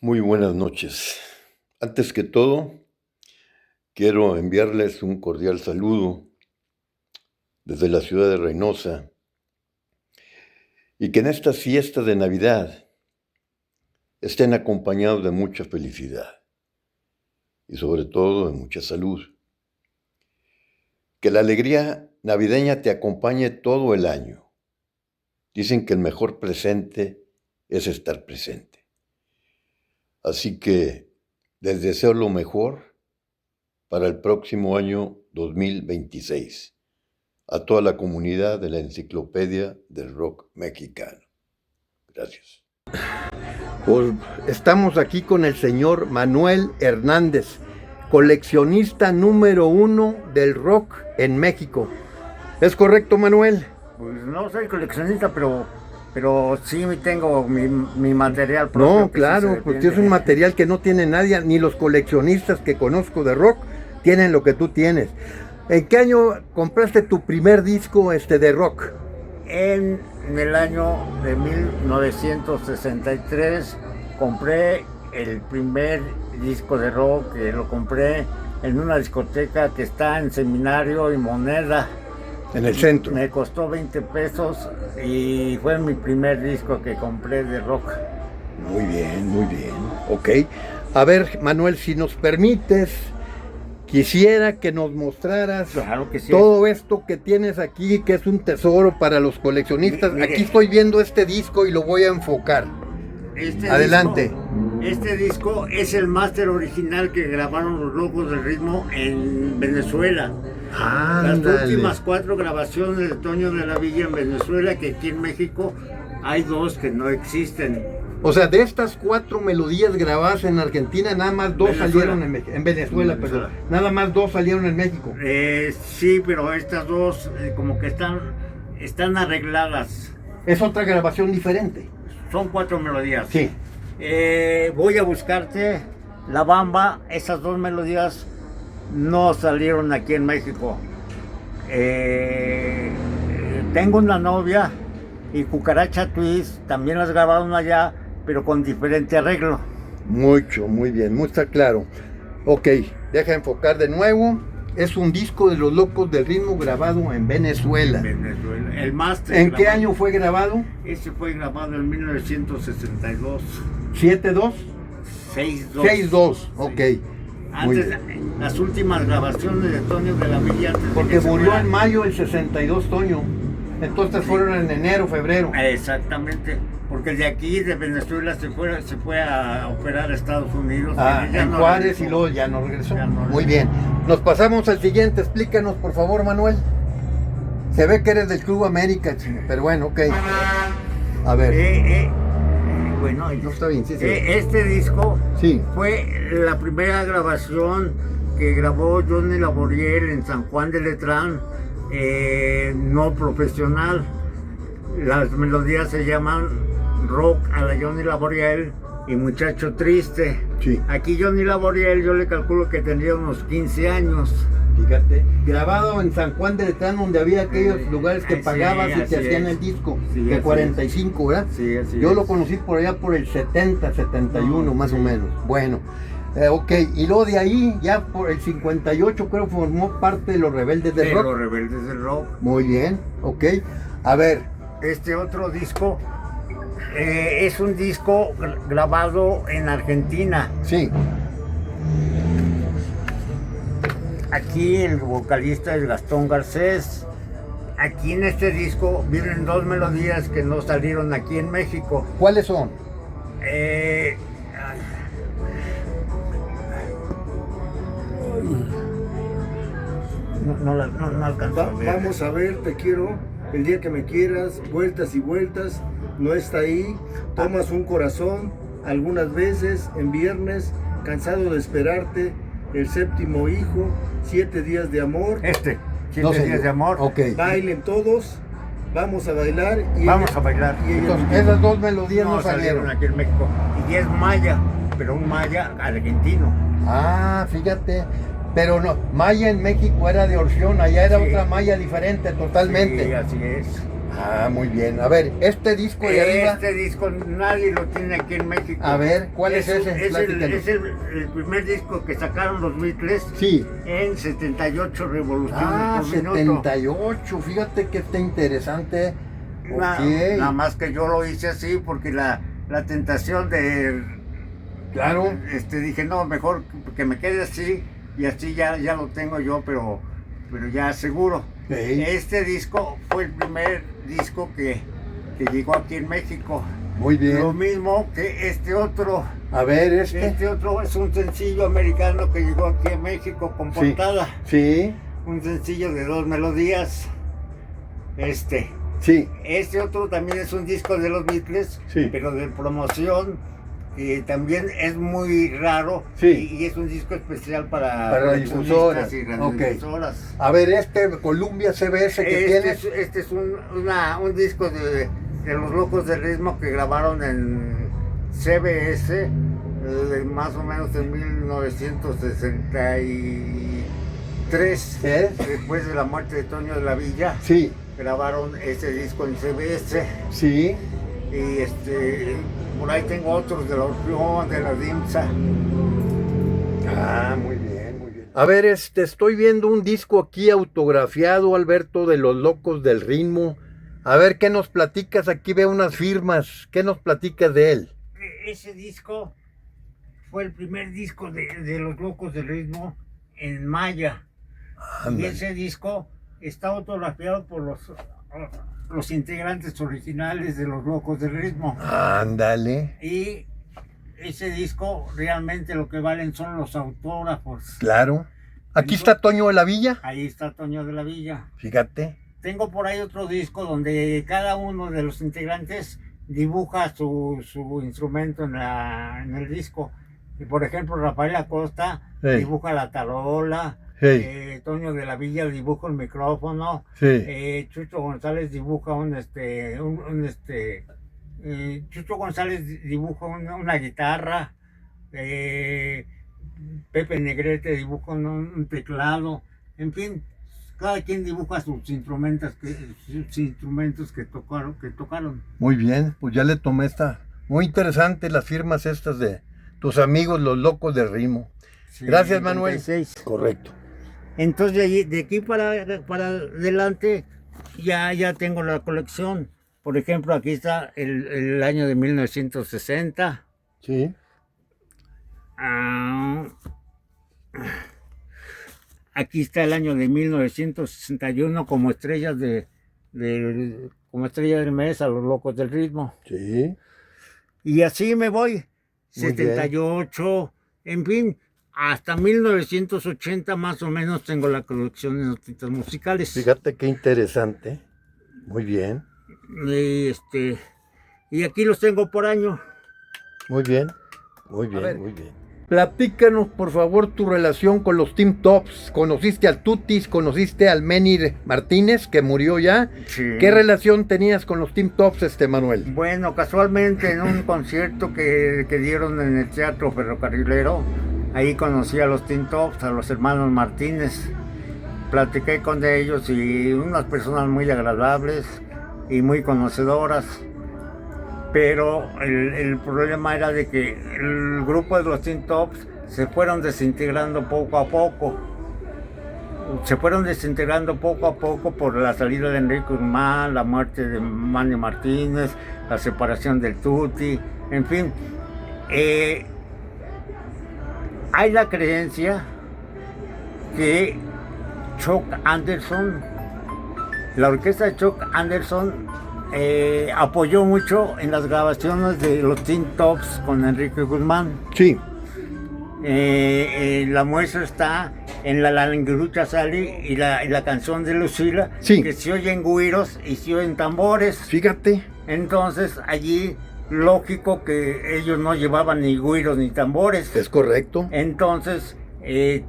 Muy buenas noches. Antes que todo, quiero enviarles un cordial saludo desde la ciudad de Reynosa y que en esta fiesta de Navidad estén acompañados de mucha felicidad y sobre todo de mucha salud. Que la alegría navideña te acompañe todo el año. Dicen que el mejor presente es estar presente. Así que les deseo lo mejor para el próximo año 2026 a toda la comunidad de la Enciclopedia del Rock Mexicano. Gracias. Pues estamos aquí con el señor Manuel Hernández, coleccionista número 1 del rock en México. ¿Es correcto, Manuel? Pues no soy coleccionista, pero sí tengo mi material propio. No, claro, porque es un material que no tiene nadie, ni los coleccionistas que conozco de rock tienen lo que tú tienes. ¿En qué año compraste tu primer disco de rock? En el año de 1963 compré el primer disco de rock, que lo compré en una discoteca que está en Seminario y Moneda. En el centro. Me costó 20 pesos y fue mi primer disco que compré de rock. Muy bien, muy bien. Ok. A ver, Manuel, si nos permites, quisiera que nos mostraras Claro que sí. todo esto que tienes aquí, que es un tesoro para los coleccionistas. Mire. Aquí estoy viendo este disco y lo voy a enfocar. Adelante. Este disco es el máster original que grabaron los Locos del Ritmo en Venezuela. Las últimas 4 grabaciones de Toño de la Villa en Venezuela, que aquí en México hay 2 que no existen. O sea, de estas 4 melodías grabadas en Argentina, nada más 2 salieron en Venezuela, perdón. Nada más 2 salieron en México. Sí, pero estas 2 como que están arregladas. Es otra grabación diferente. Son 4 melodías. Sí. Voy a buscarte La Bamba. Esas 2 melodías no salieron aquí en México. Tengo una novia y Cucaracha Twist también las grabaron allá, pero con diferente arreglo. Muy bien, muy está claro. Ok, deja enfocar de nuevo. Es un disco de los Locos del Ritmo grabado en Venezuela. El máster. ¿En qué año fue grabado? Ese fue grabado en 1962. ¿7-2? 6-2. 6-2, ok. Antes, las últimas grabaciones de Toño de la Villa. Porque murió en mayo del 62, Toño. Entonces fueron en enero, febrero. Exactamente. Porque el de aquí, de Venezuela, se fue a operar a Estados Unidos. En no Juárez regresó. y luego ya no regresó. Ya no Muy bien. Nos pasamos al siguiente. Explícanos, por favor, Manuel. Se ve que eres del Club América, pero bueno, ok. A ver. Bueno, No está bien, sí. este disco Sí. fue la primera grabación que grabó Johnny Laboriel en San Juan de Letrán, no profesional. Las melodías se llaman Rock a la Johnny Laboriel y Muchacho Triste. Sí. Aquí Johnny Laboriel yo le calculo que tendría unos 15 años. Fíjate, grabado en San Juan de Letrán, donde había aquellos lugares que Sí, pagabas y te así hacían es. el disco, Sí, de así 45, ¿verdad? Sí, así Yo es. lo conocí por allá por el 70, 71 No, más sí. o menos. Bueno, ok, y luego de ahí, ya por el 58 creo formó parte de los Rebeldes del Sí, Rock. Los Rebeldes del Rock. Muy bien, ok. A ver, Este otro disco es un disco grabado en Argentina. sí, Aquí el vocalista es Gastón Garcés. Aquí en este disco vienen 2 melodías que no salieron aquí en México. ¿cuáles son? No alcanzo a ver. Vamos a ver, te quiero, el día que me quieras, vueltas y vueltas, no está ahí, tomas un corazón, algunas veces, en viernes, cansado de esperarte, el séptimo hijo, 7 días de amor, Siete No, días señor. de amor. Ok. bailen todos, vamos a bailar y Vamos a bailar. y ella- Entonces, esas 2 melodías no salieron. aquí en México. Y es maya, pero un maya argentino. Ah, fíjate. Pero no, malla en México era de Orción, allá era Sí. otra malla diferente totalmente. Sí, así es. Ah, muy bien. A ver, este disco de arriba. Este disco nadie lo tiene aquí en México. A ver, ¿cuál es ese? Es Platícanos. el primer disco que sacaron los Beatles Sí. en 78 revoluciones Ah, por minuto. 78. Fíjate que está interesante. Nada más que yo lo hice así porque la tentación de... Claro. Dije, no, mejor que me quede así y así ya lo tengo yo, pero ya seguro. Sí. Este disco fue el primer disco que llegó aquí en México. Muy bien. Lo mismo que este otro. A ver, este. Este otro es un sencillo americano que llegó aquí a México con Sí. portada. Sí. Un sencillo de 2 melodías. Sí. Este otro también es un disco de los Beatles, Sí. pero de promoción, que también es muy raro. Sí. Y es un disco especial para Radiodifusoras. coleccionistas y Ok. radiodifusoras. A ver, este Columbia CBS que tienes. Este es un disco de los Locos del Ritmo que grabaron en CBS más o menos en 1963, ¿Eh? después de la muerte de Toño de la Villa. Sí. Grabaron ese disco en CBS Sí. y por ahí tengo otros de la Orfeón, de la Dimsa. Ah, muy bien, muy bien. A ver, estoy viendo un disco aquí autografiado, Alberto, de los Locos del Ritmo. A ver, ¿qué nos platicas? Aquí veo unas firmas. ¿Qué nos platicas de él? Ese disco fue el primer disco de los Locos del Ritmo en maya. Y Ándale. ese disco está autografiado por los integrantes originales de los Locos del Ritmo. Ándale. Y ese disco realmente lo que valen son los autógrafos. Claro. Aquí está Toño de la Villa. Ahí está Toño de la Villa. Fíjate. Tengo por ahí otro disco donde cada uno de los integrantes dibuja su instrumento en el disco. Y por ejemplo, Rafael Acosta Sí. dibuja la tarola, Sí. Toño de la Villa dibuja el micrófono, Sí. Chucho González dibuja Chucho González dibuja una guitarra, Pepe Negrete dibuja un teclado, en fin, cada quien dibuja sus instrumentos que tocaron. Muy bien, pues ya le tomé esta. Muy interesante las firmas estas de tus amigos los Locos del Ritmo. Sí, Gracias, Manuel. 56. Correcto. Entonces de aquí para adelante ya tengo la colección. Por ejemplo, aquí está el año de 1960. Sí. Aquí está el año de 1961 como estrellas como estrella del mes a los Locos del Ritmo. Sí. Y así me voy. Muy 78, en fin, hasta 1980 más o menos tengo la colección de notitas musicales. Fíjate qué interesante. Muy bien. Y aquí los tengo por año. Muy bien. Muy bien, A ver. muy bien. Platícanos, por favor, tu relación con los Tim Tops. ¿Conociste al Tutis? ¿Conociste al Menir Martínez, que murió ya? Sí. ¿Qué relación tenías con los Tim Tops, Manuel? Bueno, casualmente en un concierto que dieron en el Teatro Ferrocarrilero, ahí conocí a los Tim Tops, a los hermanos Martínez. Platiqué con ellos y unas personas muy agradables y muy conocedoras. Pero el problema era de que el grupo de los Tim Tops se fueron desintegrando poco a poco. Se fueron desintegrando poco a poco por la salida de Enrique Guzmán, la muerte de Manny Martínez, la separación del Tuti, en fin. Hay la creencia que Chuck Anderson, la orquesta de Chuck Anderson, apoyó mucho en las grabaciones de los Tim Tops con Enrique Guzmán. Sí. La muestra está en la Languirucha Sally y la canción de Lucila, Sí. que se oyen güiros y se oyen tambores. Fíjate. Entonces allí, lógico que ellos no llevaban ni güiros ni tambores. Es correcto. Entonces,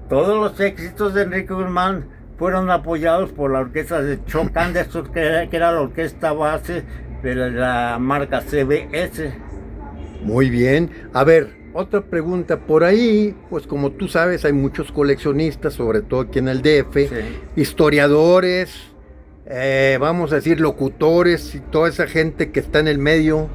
todos los éxitos de Enrique Guzmán fueron apoyados por la orquesta de Chuck Anderson, que era la orquesta base de la marca CBS. Muy bien. A ver, otra pregunta. Por ahí, pues como tú sabes, hay muchos coleccionistas, sobre todo aquí en el DF, Sí. historiadores, vamos a decir locutores y toda esa gente que está en el medio.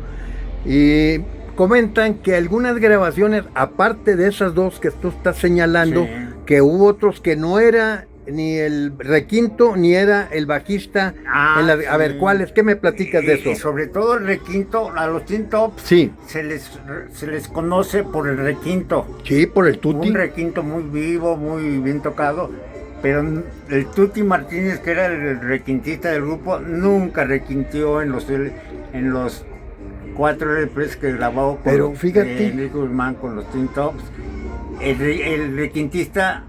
Y comentan que algunas grabaciones, aparte de esas dos que tú estás señalando, Sí. que hubo otros que no era ni el requinto ni era el bajista. A ver, Sí. ¿cuáles? ¿Qué me platicas de Y eso? sobre todo el requinto, a los Tin Tops Sí, se les conoce por el requinto. sí, por el tutti. Un requinto muy vivo, muy bien tocado. Pero el Tuti Martínez, que era el requintista del grupo, nunca requintió en los 4 LPs que grabó con Pero fíjate. Enrique Guzmán con los Tin Tops. El requintista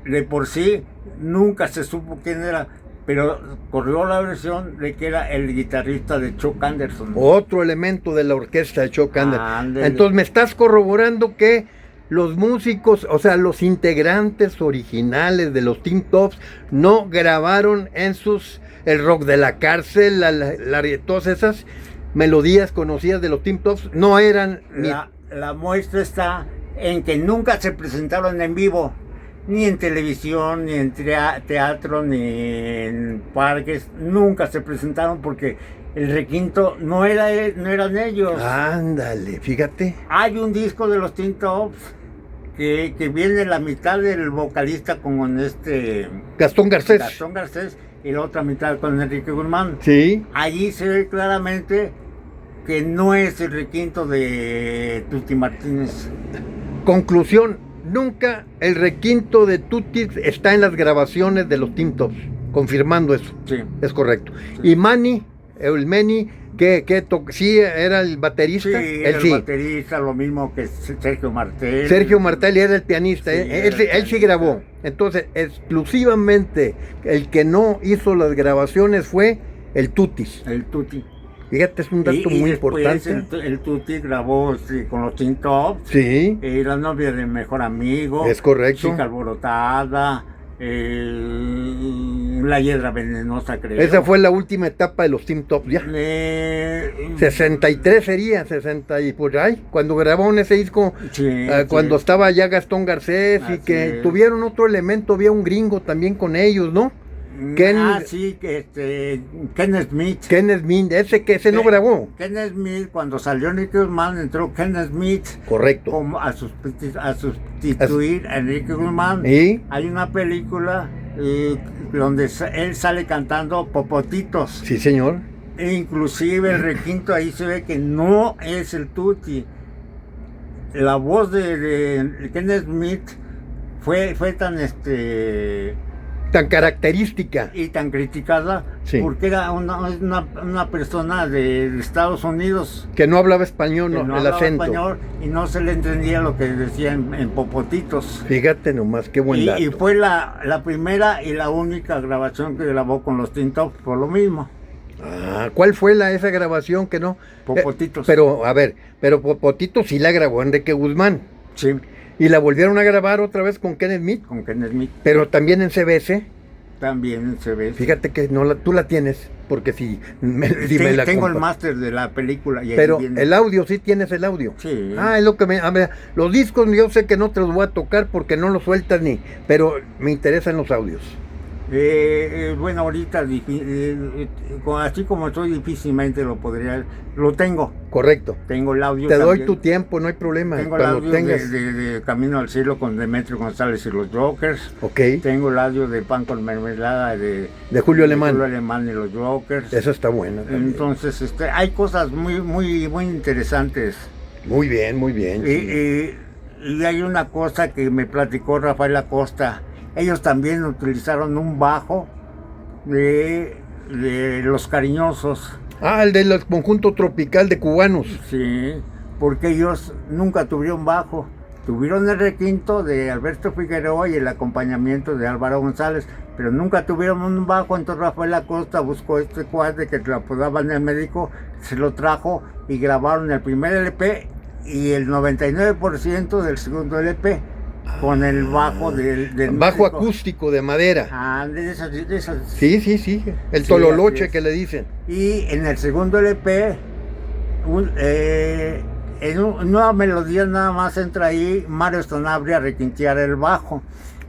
de por sí nunca se supo quién era, pero corrió la versión de que era el guitarrista de Chuck Anderson. Otro elemento de la orquesta de Chuck Anderson. Ándele. Entonces me estás corroborando que los músicos, o sea, los integrantes originales de los Tin Tops no grabaron en el rock de la cárcel, todas esas melodías conocidas de los Tin Tops, no eran La muestra está en que nunca se presentaron en vivo, ni en televisión, ni en teatro, ni en parques, nunca se presentaron porque el requinto no eran ellos. Ándale, fíjate. Hay un disco de los Tin Tops que viene la mitad del vocalista con Gastón Garcés. Gastón Garcés y la otra mitad con Enrique Guzmán. Sí. Allí se ve claramente que no es el requinto de Tuti Martínez. Conclusión, nunca el requinto de Tutti está en las grabaciones de los Tin Tops, confirmando eso. Sí. Es correcto. Sí. Y Manny, el Manny, sí era el baterista. Sí, Él el sí. baterista, lo mismo que Sergio Martel. Sergio Martelli era el pianista, Sí, él sí pianista. grabó. Entonces, exclusivamente el que no hizo las grabaciones fue el Tutis. El Tuti. Fíjate, es un dato Y muy después importante. el Tuti grabó con los Tin Tops. Sí, La novia del mejor amigo. es correcto. Chica alborotada. La hiedra venenosa, creo. Esa fue la última etapa de los Tin Tops ya. 63 sería, 60 y por ahí, cuando grabaron ese disco, Sí, cuando sí. estaba ya Gastón Garcés y Así que es. tuvieron otro elemento, había un gringo también con ellos, ¿no? Sí, Kenneth Smith. Kenneth Smith, ese no grabó. Kenneth Smith, cuando salió Enrique Guzmán, entró Kenneth Smith Correcto. como a sustituir a Enrique Guzmán. ¿Y? Hay una película donde él sale cantando Popotitos. Sí, señor. E inclusive el requinto ahí se ve que no es el Tuti. La voz de Kenneth Smith fue tan Tan característica. y tan criticada, Sí. porque era una persona de Estados Unidos Que no hablaba español, que no, no el hablaba acento. español y no se le entendía lo que decía en Popotitos. Fíjate nomás, qué buen dato. Y fue la primera y la única grabación que grabó con los Tin Tops por lo mismo. ¿Cuál fue esa grabación que no? Popotitos. Pero, a ver, Popotito sí la grabó Enrique Guzmán. Sí, Y la volvieron a grabar otra vez con Kenneth Smith. con Kenneth Smith Pero también en CBS. también se ve. Fíjate que tú la tienes. Porque si me la Tengo el compa- máster de la película. Y ahí Pero viene. el audio, sí tienes el audio. Sí. Es lo que a ver, los discos yo sé que no te los voy a tocar porque no los sueltas pero me interesan los audios. Bueno, ahorita así como estoy difícilmente lo tengo. Correcto. Tengo el audio. Te doy también. tu tiempo, no hay problema. Tengo el Cuando audio tengas. de Camino al Cielo con Demetrio González y los Jokers. Ok. Tengo el audio de Pan con Mermelada de Julio Alemán. Julio Alemán y los Jokers. Esa está buena también. Entonces, hay cosas muy interesantes. Muy bien, muy bien. Y hay una cosa que me platicó Rafael Acosta. Ellos también utilizaron un bajo de Los Cariñosos. El del conjunto tropical de cubanos. Sí, porque ellos nunca tuvieron bajo. Tuvieron el requinto de Alberto Figueroa y el acompañamiento de Álvaro González, pero nunca tuvieron un bajo. Entonces Rafael Acosta buscó este cuadro que lo apodaban el médico, se lo trajo y grabaron el primer LP y el 99% del segundo LP con el bajo del Bajo músico. acústico de madera. De esas. Sí. El Sí, tololoche así es. que le dicen. Y en el segundo LP en una melodía nada más entra ahí Mario Sanabria a requintear el bajo.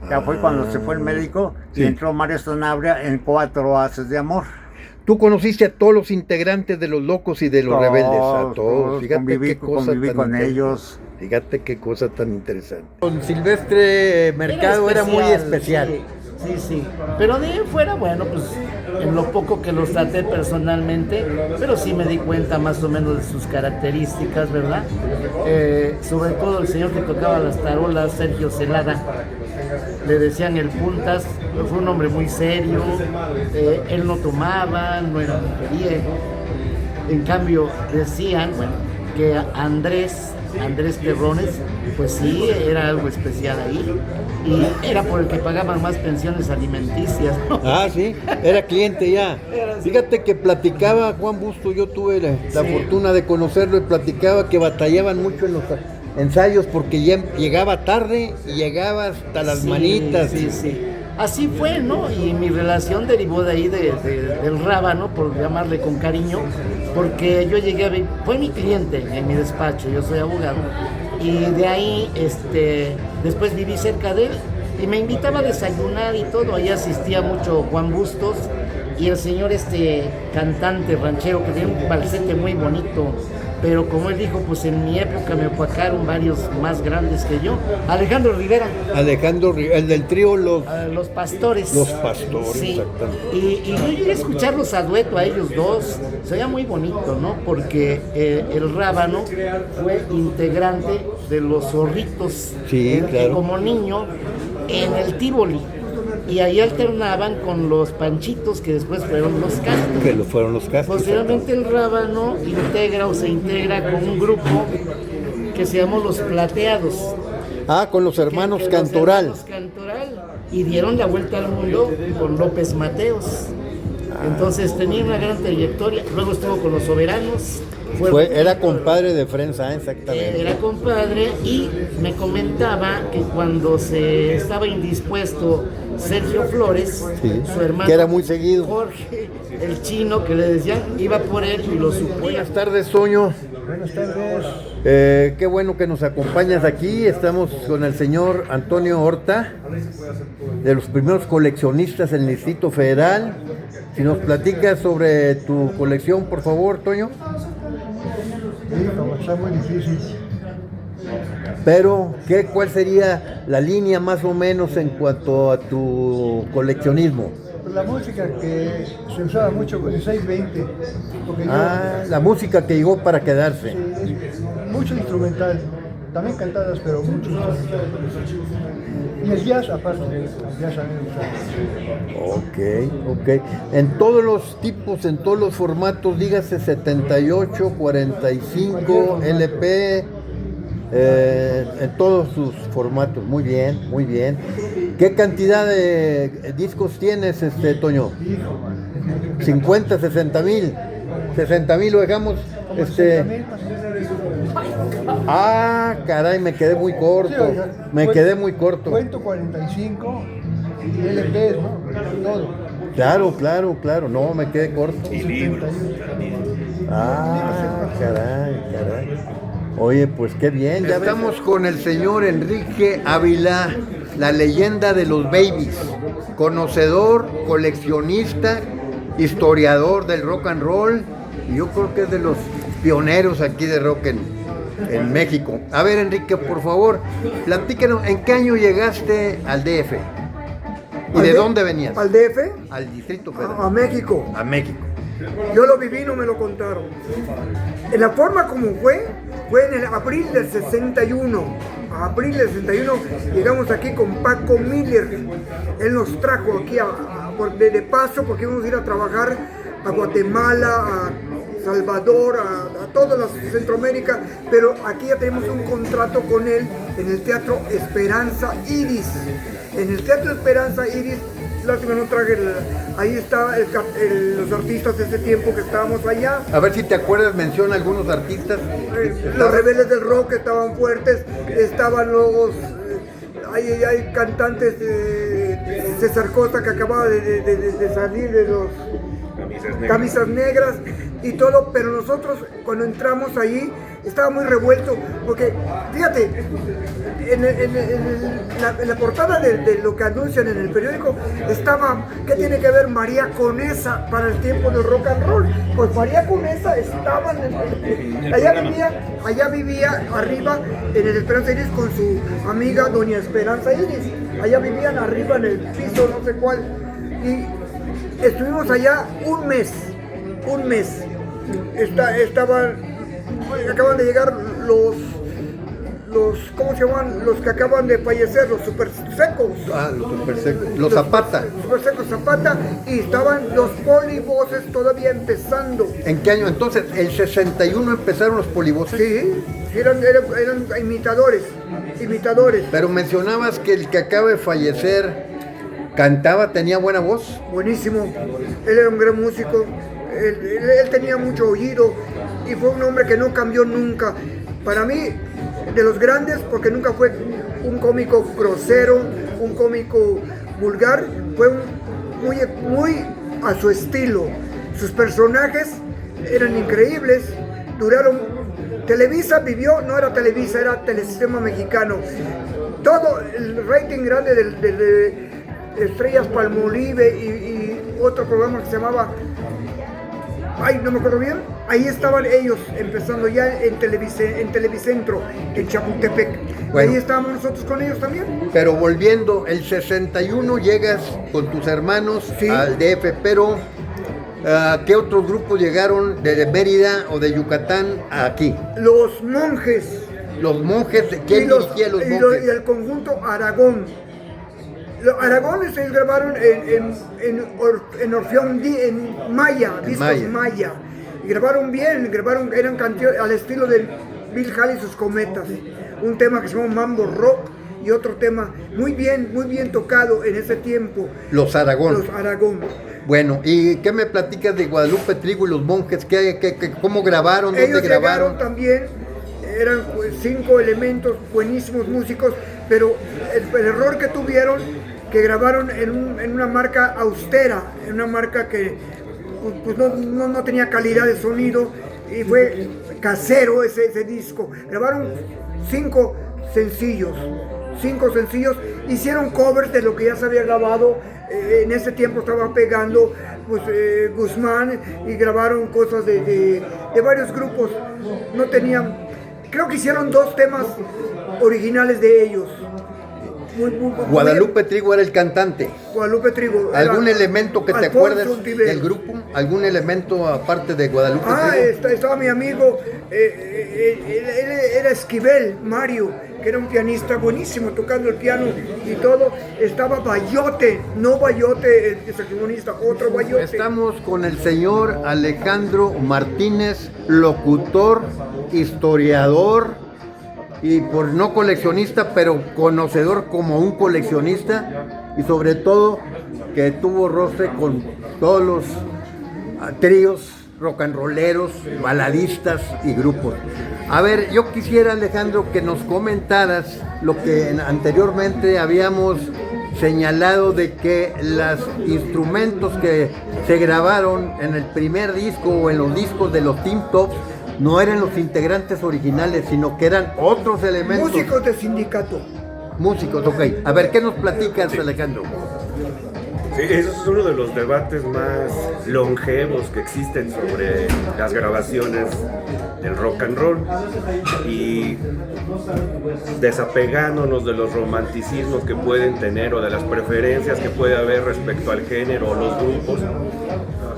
Ya fue cuando se fue el médico y Sí. entró Mario Sanabria en 4 Haces de Amor. Tú conociste a todos los integrantes de Los Locos y de Los Rebeldes, a todos. Fíjate conviví qué cosa con tan ellos. Fíjate qué cosa tan interesante. Con Silvestre Mercado era muy especial. Sí, sí. Pero de ahí en fuera, bueno, pues en lo poco que los traté personalmente, pero sí me di cuenta más o menos de sus características, ¿verdad? Sobre todo el señor que tocaba las tarolas, Sergio Celada, le decían el Puntas, fue un hombre muy serio, él no tomaba, no era mujeriego. En cambio, decían, bueno, que Andrés Terrones, pues sí, era algo especial ahí, y era por el que pagaban más pensiones alimenticias, ¿no? Ah, sí, era cliente ya. Fíjate que platicaba Juan Busto, yo tuve la Sí. fortuna de conocerlo y platicaba que batallaban mucho en los ensayos porque ya llegaba tarde y llegaba hasta las Sí, manitas. Sí, sí. Así fue, ¿no? Y mi relación derivó de ahí, del rábano, por llamarle con cariño, porque yo llegué fue mi cliente en mi despacho, yo soy abogado, y de ahí, después viví cerca de él, y me invitaba a desayunar y todo, ahí asistía mucho Juan Bustos, y el señor cantante ranchero, que tenía un falsete muy bonito, pero como él dijo, pues en mi época me opacaron varios más grandes que yo. Alejandro Rivera, El del trío Los Pastores. Los Pastores, Sí. exactamente. Y yo llegué a escucharlos a dueto a ellos dos. Se oía muy bonito, ¿no? Porque el Rábano fue integrante de los Zorritos. Sí, claro. Como niño en el Tívoli. Y ahí alternaban con los Panchitos, que después fueron los Castros. Que lo fueron los cascos. Posteriormente el Rábano se integra con un grupo que se llamó Los Plateados. Ah, con los hermanos Que los Cantoral. hermanos Cantoral, y dieron la vuelta al mundo con López Mateos. Entonces tenía una gran trayectoria. Luego estuvo con Los Soberanos. Era compadre de Fren Sáenz, exactamente. Era compadre, y me comentaba que cuando se estaba indispuesto Sergio Flores, Sí, su hermano, que era muy seguido. Jorge, el chino, que le decían, iba por él y lo suplía. Buenas tardes, Toño. Buenas tardes. Qué bueno que nos acompañas aquí. Estamos con el señor Antonio Horta, de los primeros coleccionistas en el Distrito Federal. Si nos platicas sobre tu colección, por favor, Toño. Sí, como está muy difícil. Pero, ¿cuál sería la línea más o menos en cuanto a tu coleccionismo? Pues la música que se usaba mucho con el 620, porque La música que llegó para quedarse. sí, es mucho instrumental, también cantadas, pero mucho instrumental. Y el jazz, aparte, el jazz también usaba. Ok. En todos los tipos, en todos los formatos, dígase 78, 45, LP, en todos sus formatos. Muy bien, muy bien. ¿Qué cantidad de discos tienes, Toño? 50, 60 mil. 60 mil lo dejamos. 60,000 más. Caray, me quedé muy corto. Me quedé muy corto. Cuento 45 y LPs, ¿no? Todo. Claro. No, me quedé corto. 71. Caray. Oye, pues qué bien. Ya estamos con el señor Enrique Ávila, la leyenda de los Babies, conocedor, coleccionista, historiador del rock and roll, y yo creo que es de los pioneros aquí de rock en México. A ver, Enrique, por favor, platícanos, ¿en qué año llegaste al DF? ¿Y de dónde venías? ¿Al DF? Al Distrito Federal. A México. A México. Yo lo viví, no me lo contaron. En la forma como fue en el abril del 61. A abril del 61 llegamos aquí con Paco Miller. Él nos trajo aquí de paso porque íbamos a ir a trabajar a Guatemala, a Salvador, a toda la Centroamérica, pero aquí ya tenemos un contrato con él en el Teatro Esperanza Iris. En el Teatro Esperanza Iris, lástima no traje, ahí estaban los artistas de ese tiempo que estábamos allá. A ver si te acuerdas, menciona algunos artistas. Los Rebeldes del Rock estaban fuertes, estaban los... hay cantantes, César Costa, que acababa de salir de los Camisas Negras, y todo, pero nosotros cuando entramos ahí estaba muy revuelto, porque fíjate, en la portada de lo que anuncian en el periódico estaba, ¿qué tiene que ver María Conesa para el tiempo del rock and roll? Pues María Conesa estaba allá vivía arriba en el Esperanza Iris con su amiga Doña Esperanza Iris, allá vivían arriba en el piso no sé cuál, y estuvimos allá un mes, acaban de llegar los ¿cómo se llaman? Los que acaban de fallecer, los super secos. Los super secos. Los Zapata. Super secos Zapata, y estaban los polivoces todavía empezando. ¿En qué año? Entonces, ¿el 61 empezaron los polivoces? Sí, eran imitadores. Pero mencionabas que el que acaba de fallecer cantaba, tenía buena voz. Buenísimo, él era un gran músico, él tenía mucho oído y fue un hombre que no cambió nunca. Para mí, de los grandes, porque nunca fue un cómico grosero, un cómico vulgar, fue muy a su estilo. Sus personajes eran increíbles, Televisa vivió, no era Televisa, era Telesistema Mexicano. Todo el rating grande de Estrellas Palmolive y otro programa que se llamaba, no me acuerdo bien, ahí estaban ellos empezando ya en Televicentro, en Chapultepec. Bueno, y ahí estábamos nosotros con ellos también. Pero volviendo, el 61 llegas con tus hermanos al DF, pero ¿qué otros grupos llegaron de Mérida o de Yucatán aquí? Los Monjes. Los Monjes, ¿quién dirigía los Monjes? Y el conjunto Aragón. Aragones ellos grabaron en Orfeón, en Maya, discos Maya. Y grabaron bien, eran canciones al estilo de Bill Haley y sus Cometas. Un tema que se llama Mambo Rock y otro tema muy bien tocado en ese tiempo. Los Aragón. Bueno, ¿y qué me platicas de Guadalupe Trigo y los Monjes? ¿Cómo grabaron? ¿Dónde grabaron? También, eran 5 elementos, buenísimos músicos, pero el error que tuvieron, que grabaron en una marca austera, en una marca que pues no tenía calidad de sonido, y fue casero ese disco. Grabaron 5 sencillos, hicieron covers de lo que ya se había grabado. En ese tiempo estaba pegando pues, Guzmán, y grabaron cosas de varios grupos. No tenían, creo que hicieron 2 temas originales de ellos. Guadalupe Trigo era el cantante. Guadalupe Trigo. ¿Algún elemento que te acuerdes del grupo? ¿Algún elemento aparte de Guadalupe Trigo? Estaba mi amigo, era Esquivel, Mario, que era un pianista buenísimo, tocando el piano y todo. Estaba Bayote, no Bayote, el saxofonista, otro Bayote. Estamos con el señor Alejandro Martínez, locutor, historiador, y por no coleccionista, pero conocedor como un coleccionista, y sobre todo que tuvo roce con todos los tríos rock and rolleros, baladistas y grupos. A ver, yo quisiera, Alejandro, que nos comentaras lo que anteriormente habíamos señalado, de que los instrumentos que se grabaron en el primer disco o en los discos de los Tim Tops no eran los integrantes originales, sino que eran otros elementos. Músicos de sindicato. Músicos, ok. A ver, ¿qué nos platicas, Alejandro? Sí, eso es uno de los debates más longevos que existen sobre las grabaciones del rock and roll, y desapegándonos de los romanticismos que pueden tener o de las preferencias que puede haber respecto al género o los grupos,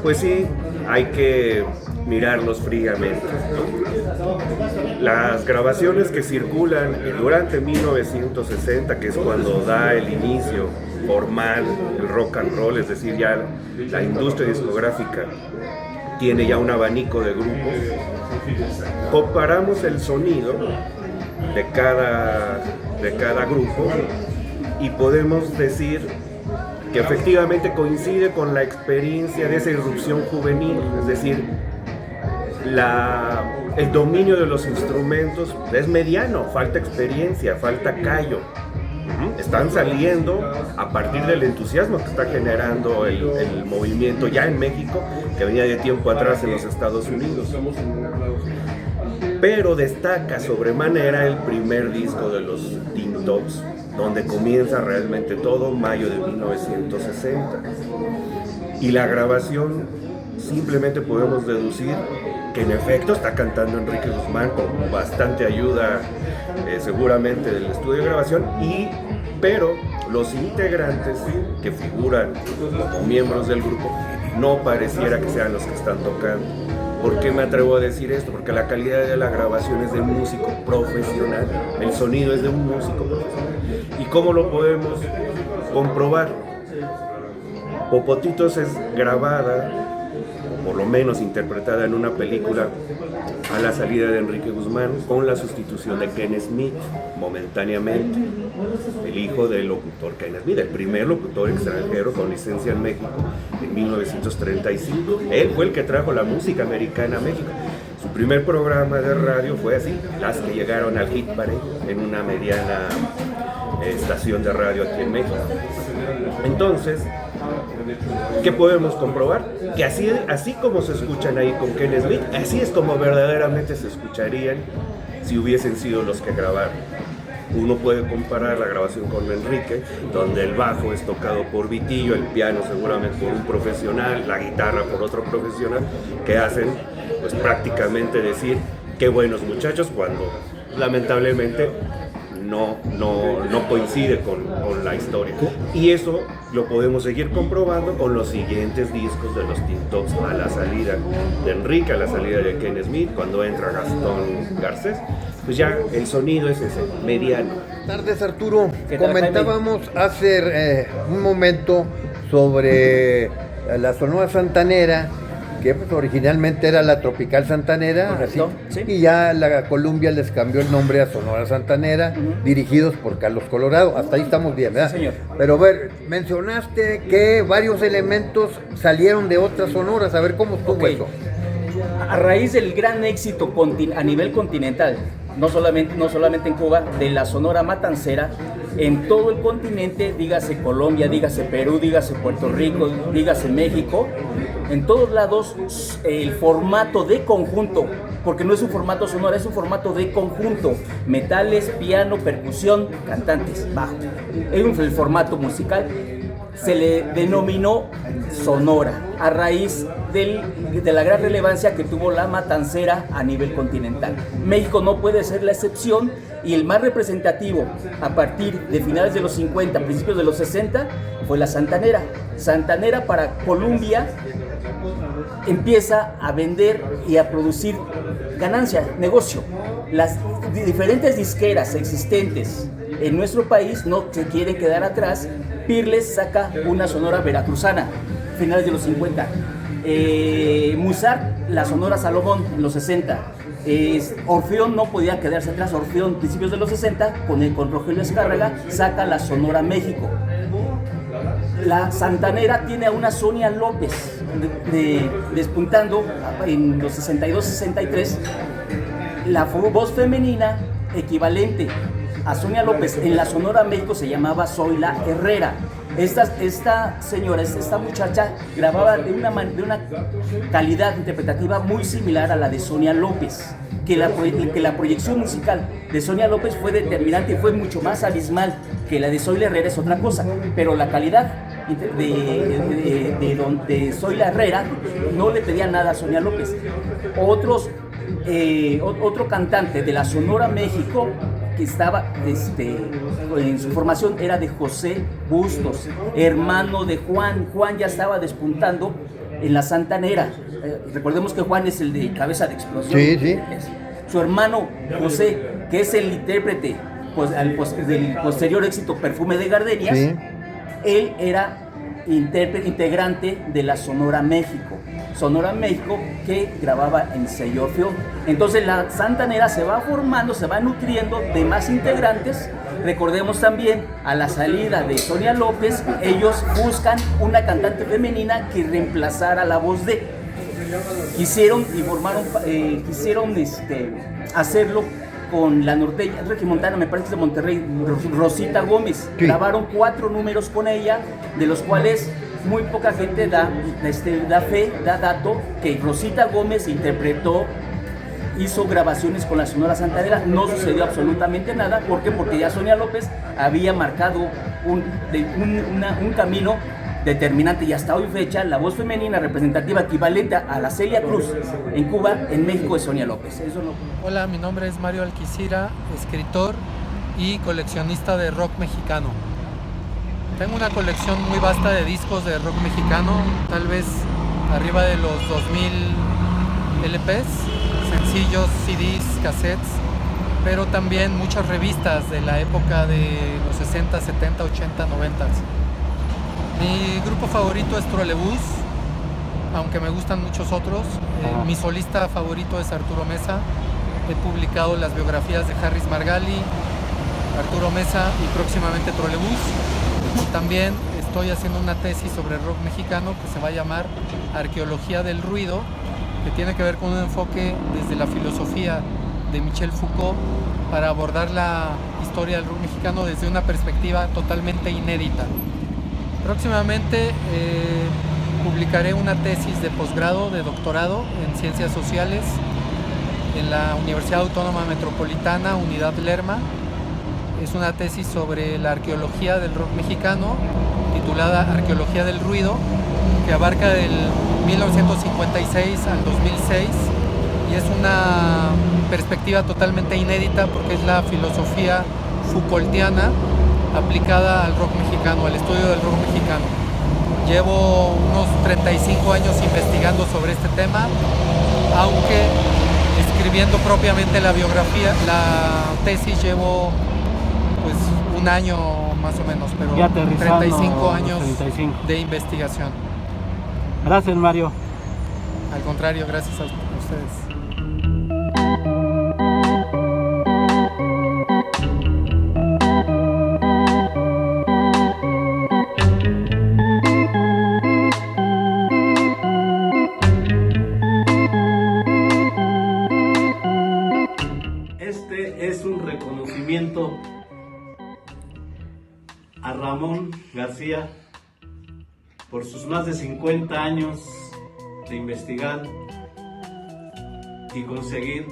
pues sí, hay que mirarlos fríamente. Las grabaciones que circulan durante 1960, que es cuando da el inicio formal el rock and roll, es decir, ya la industria discográfica tiene ya un abanico de grupos, comparamos el sonido de cada grupo y podemos decir que efectivamente coincide con la experiencia de esa irrupción juvenil, es decir, el dominio de los instrumentos es mediano, falta experiencia, falta callo. están saliendo a partir del entusiasmo que está generando el movimiento ya en México, que venía de tiempo atrás en los Estados Unidos. Pero destaca sobremanera el primer disco de los Teen Tops, donde comienza realmente todo, mayo de 1960. Y la grabación, simplemente podemos deducir que en efecto está cantando Enrique Guzmán con bastante ayuda seguramente del estudio de grabación, pero los integrantes que figuran como miembros del grupo no pareciera que sean los que están tocando. ¿Por qué me atrevo a decir esto? Porque la calidad de la grabación es de un músico profesional, el sonido es de un músico profesional. ¿Y cómo lo podemos comprobar? Popotitos es grabada, o por lo menos interpretada en una película a la salida de Enrique Guzmán, con la sustitución de Ken Smith, momentáneamente, el hijo del locutor Ken Smith, el primer locutor extranjero con licencia en México en 1935. Él fue el que trajo la música americana a México. Su primer programa de radio fue así, las que llegaron al Hit Parade, en una mediana estación de radio aquí en México. Entonces, ¿qué podemos comprobar? Que así como se escuchan ahí con Ken Smith, así es como verdaderamente se escucharían si hubiesen sido los que grabaron. Uno puede comparar la grabación con Enrique, donde el bajo es tocado por Vitillo, el piano seguramente por un profesional, la guitarra por otro profesional, que hacen pues prácticamente decir qué buenos muchachos, cuando lamentablemente no coincide con la historia. Y eso lo podemos seguir comprobando con los siguientes discos de los Teen Tops, a la salida de Enrique, a la salida de Ken Smith, cuando entra Gastón Garcés, pues ya el sonido es ese, mediano. Buenas tardes, Arturo. Comentábamos hace un momento sobre la Sonora Santanera, que pues, originalmente era la Tropical Santanera, así, sí. Y ya la Columbia les cambió el nombre a Sonora Santanera, dirigidos por Carlos Colorado. Hasta ahí estamos bien, ¿verdad? Sí, señor. Pero a ver, mencionaste que varios elementos salieron de otras sonoras. A ver cómo estuvo eso. A raíz del gran éxito a nivel continental, no solamente en Cuba, de la Sonora Matancera, en todo el continente, dígase Colombia, dígase Perú, dígase Puerto Rico, dígase México, en todos lados el formato de conjunto, porque no es un formato sonora, es un formato de conjunto, metales, piano, percusión, cantantes, bajo. El formato musical se le denominó sonora a raíz de la gran relevancia que tuvo la matancera a nivel continental. México no puede ser la excepción, y el más representativo a partir de finales de los 50, principios de los 60, fue la santanera. Santanera para Colombia empieza a vender y a producir ganancia, negocio. Las diferentes disqueras existentes en nuestro país no se quieren quedar atrás. Pirles saca una sonora veracruzana, finales de los 50. Musart, la sonora Salomón, en los 60. Orfeón no podía quedarse atrás. Orfeón, principios de los 60, con Rogelio Escárraga, saca la Sonora México. La santanera tiene a una Sonia López despuntando en los 62-63. La voz femenina equivalente a Sonia López en la Sonora México se llamaba Zoila Herrera. Esta señora, esta muchacha, grababa de una calidad interpretativa muy similar a la de Sonia López, que la proyección musical de Sonia López fue determinante y fue mucho más abismal, que la de Zoila Herrera es otra cosa, pero la calidad de Zoila Herrera no le pedía nada a Sonia López. Otro cantante de la Sonora México que estaba en su formación era de José Bustos, hermano de Juan. Juan ya estaba despuntando en la santanera. Recordemos que Juan es el de Cabeza de Explosión. Sí, sí. Su hermano José, que es el intérprete del posterior éxito Perfume de Gardenias, Sí. Él era integrante de la Sonora México. Sonora México que grababa en sello Orfeón. Entonces la santanera se va formando, se va nutriendo de más integrantes. Recordemos también, a la salida de Sonia López, ellos buscan una cantante femenina que reemplazara la voz de. Quisieron hacerlo con la norteña regimontana, me parece que es de Monterrey, Rosita Gómez. Sí. Grabaron 4 números con ella, de los cuales muy poca gente da fe, da dato, que Rosita Gómez hizo grabaciones con la Sonora Santanera. No sucedió absolutamente nada. ¿Por qué? Porque ya Sonia López había marcado un camino determinante, y hasta hoy fecha la voz femenina representativa equivalente a la Celia Cruz en Cuba, en México, es Sonia López. Hola, mi nombre es Mario Alquicira, escritor y coleccionista de rock mexicano. Tengo una colección muy vasta de discos de rock mexicano, tal vez arriba de los 2000 LPs, sencillos, CDs, cassettes, pero también muchas revistas de la época de los 60, 70, 80, 90. Mi grupo favorito es Trolebús, aunque me gustan muchos otros. Mi solista favorito es Arturo Mesa. He publicado las biografías de Harris Margali, Arturo Mesa y próximamente Trolebús. También estoy haciendo una tesis sobre rock mexicano que se va a llamar Arqueología del Ruido, que tiene que ver con un enfoque desde la filosofía de Michel Foucault para abordar la historia del rock mexicano desde una perspectiva totalmente inédita. Próximamente publicaré una tesis de posgrado, de doctorado en Ciencias Sociales en la Universidad Autónoma Metropolitana, Unidad Lerma. Es una tesis sobre la arqueología del rock mexicano, titulada Arqueología del Ruido, que abarca del 1956 al 2006, y es una perspectiva totalmente inédita porque es la filosofía Foucaultiana aplicada al rock mexicano, al estudio del rock mexicano. Llevo unos 35 años investigando sobre este tema, aunque escribiendo propiamente la biografía, la tesis llevo pues un año más o menos, pero 35 años de investigación. Gracias, Mario. Al contrario, gracias a ustedes. Este es un reconocimiento a Ramón García por sus más de 50 años de investigar y conseguir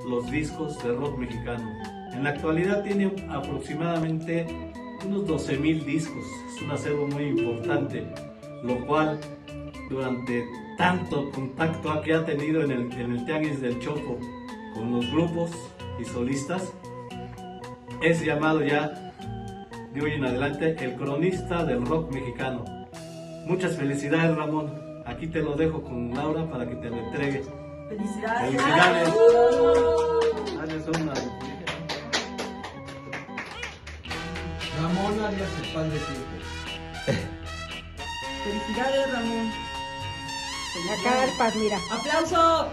los discos de rock mexicano. En la actualidad tiene aproximadamente unos 12,000 discos. Es un acervo muy importante, lo cual durante tanto contacto que ha tenido en el Tianguis del Chopo con los grupos y solistas, es llamado ya de hoy en adelante el cronista del rock mexicano. Muchas felicidades, Ramón. Aquí te lo dejo con Laura para que te lo entregue. ¡Felicidades! ¡Felicidades! Ramón Arias, el padre Siete. ¡Felicidades, Ramón! La carpa, mira. ¡Aplauso!